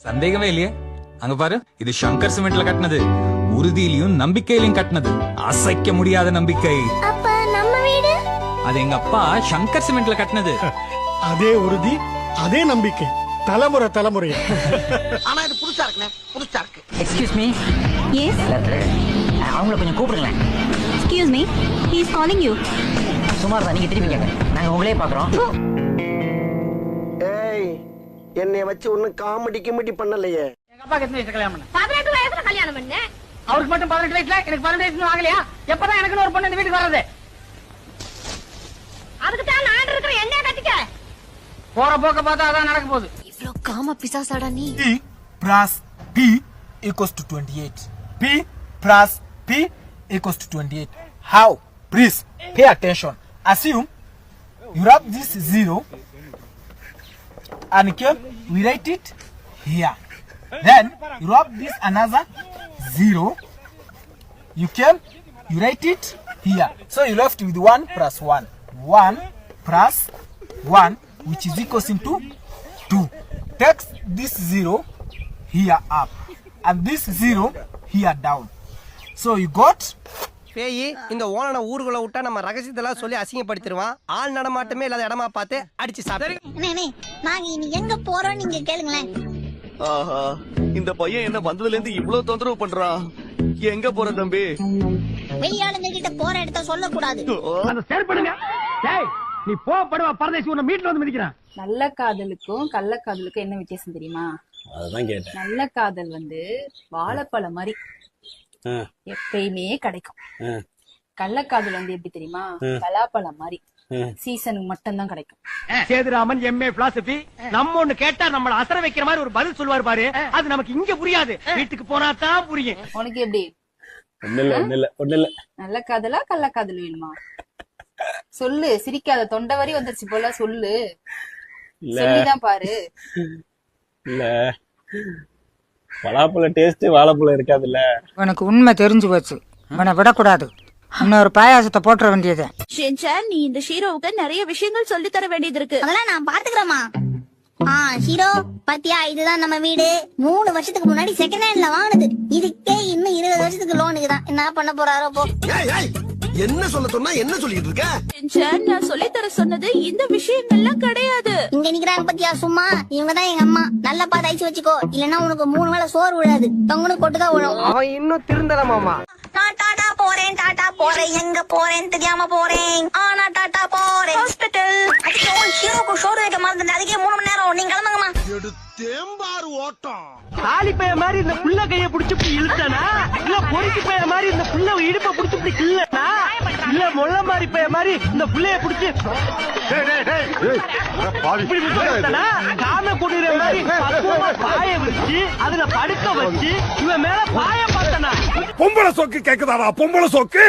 சந்தேகமே இல்லையே. அங்க பாரு, இது சங்கர் சிமெண்ட்ல கட்டினது. உறுதியிலையும் நம்பிக்கையிலையும் கட்டினது. அசைக்க முடியாத நம்பிக்கை. அப்ப நம்ம வீடு அது எங்க அப்பா சங்கர் சிமெண்ட்ல கட்டினது. அதே உறுதி, அதே நம்பிக்கை, தலைமுறை தலைமுறை. ஆனா இது புதுசா இருக்குண்ணே, புதுசா இருக்கு. Excuse me. எஸ் அவங்கள கொஞ்சம் கூப்பிடுங்களேன். Excuse me, he is calling you. சுமார் தான், நீங்க திரும்பி கேங்க. நாங்க உங்களே பாக்குறோம். ஏய், என்னைய வச்சு ஒன்னும் காமெடி கிமெடி பண்ணலையே. எங்க அப்பா எத்தனை வயசுல கல்யாணம் பண்ண? 18 வயசுல கல்யாணம் பண்ணேன். அவருக்கு மட்டும் 18 வயசுல, எனக்கு 12 வயசுல ஆகலையா? எப்பதான் எனக்கு ஒரு பொண்ணு இந்த வீட்டுக்கு வர்றது? அதுக்கு தான் நான் இருக்கிற என்ன கட்டிக்க. போற போக்க பார்த்தா அதான் நடக்க போகுது. இவ்ளோ காம பிசாசாடா நீ. P plus P equals to 28. P plus P equals to 28. How? Please pay attention. Assume you wrap this 0 and here we write it here. Then you wrap this another 0. You write it here. So you left with 1 plus 1. 1 plus 1 which is equals into 2. Take this 0 here up and this 0 here down. So you got பேய் இந்த ஓனனை ஊருக்குள்ள விட்டா நம்ம ரகசியத்தெல்லாம் சொல்லி அசிங்கப்படுத்திடுவான். ஆள் நடமாட்டமே இல்லாத இடமா பார்த்து அடிச்சு சாப்பிடு. நாங்க இனி எங்க போறோம் நீங்க கேளுங்களேன். ஆஹா, இந்த பையன் என்ன வந்ததுல இருந்து இவ்வளவு தொந்தரவு பண்றான். எங்க போற தம்பி? வெளியாளுங்க கிட்ட போற இடத்த சொல்லக்கூடாது. அந்த செயற்படுங்க. டேய், நீ போப்படுவா பரதேசி உன்னை மீட்ல வந்து மிதிக்கிறான். நல்ல காதலுக்கும் கள்ளக்காதலுக்கும் என்ன வித்தியாசம் தெரியுமா? அதான் கேட்டேன். நல்ல காதல் வாழைப்பழம் மாதிரி எப்பயுமே கிடைக்கும். கள்ளக்காதல் எப்படி தெரியுமா? பலாப்பழம் மாதிரி சீசனுக்கு மட்டும் தான் கிடைக்கும். சேதுராமன் எம்ஏ பிலாசபி நம்ம ஒண்ணு கேட்டா நம்மள அசர வைக்கிற மாதிரி ஒரு பதில் சொல்வார் பாரு. அது நமக்கு இங்க புரியாது, வீட்டுக்கு போனா தான் புரியும். உனக்கு எப்படி? ஒண்ணு இல்ல. நல்ல காதலா கள்ளக்காதல் வேணுமா? சொல்லு, சிரிக்காத, தொண்டை வரி வந்துருச்சு போல, சொல்லு. சொல்லிதான் பாரு. இல்ல, பலாப்பழ டேஸ்ட் வாழைப்பழம் இருக்காதுல்ல. உனக்கு உண்மை தெரிஞ்சு போச்சு, உன்னை விடக்கூடாது. இன்னொரு பாயாசத்தை போட்டுற வேண்டியது. நீ இந்த ஹீரோவுக்கு நிறைய விஷயங்கள் சொல்லி தர வேண்டியது இருக்கு. அதெல்லாம் நான் பாத்துக்கிறேமா. ஹீரோ பாத்தியா, இதுதான் நம்ம வீடு. 3 வருஷத்துக்கு முன்னாடி செகண்ட் ஹேண்ட்ல வாங்குனது. இதுக்கே இன்னும் 20 வருஷத்துக்கு லோனுக்கு தான். என்ன பண்ண போறாரோ போ. என்ன சொல்ல சொன்னா என்ன சொல்லிட்டு இருக்க? நான் சொல்லி தர சொன்னது இந்த விஷயங்கள்லாம் கிடையாது. இங்க நிக்கிறாங்க பாத்தியா சும்மா, இவங்கதான் எங்க அம்மா. நல்லா பார்த்து ஐச்சு வச்சுக்கோ, இல்லன்னா உனக்கு 3 வேளை சோறு விழாது, தொங்கனு கொட்டுதான் விழும். அவன் இன்னும் திருந்தல மாமா. நான் டாடா போறேன், எங்க போறேன் தெரியாம போறேன். ஆனா டாடா போறேன் ஹாஸ்பிடல். ஐயோ, ஹீரோக்கு சோறு வைக்க மறந்துட்டேன். அதுக்கே 3 மணி நேரம். நீங்க கிளம்புங்கம்மா. தேம்பாறு ஓட்டம். தாலி பைய மாதிரி இந்த புள்ள கைய புடிச்சு இப்படி இழுத்தனா, இல்ல பொறுக்கி பைய மாதிரி இந்த புள்ள இடுப்ப புடிச்சு இப்படி கிள்ளனா, இல்ல மொள்ள மாதிரி பைய மாதிரி இந்த புள்ளைய புடிச்சு இப்படி விட்டனா, காம குடிற மாதிரி பக்குவமா பாய வச்சு அதுல படுக்க வச்சு இவன் மேல பாய பார்த்தனா. பொம்பளை சொக்கு கேக்குதாடா, பொம்பளை சொக்கு.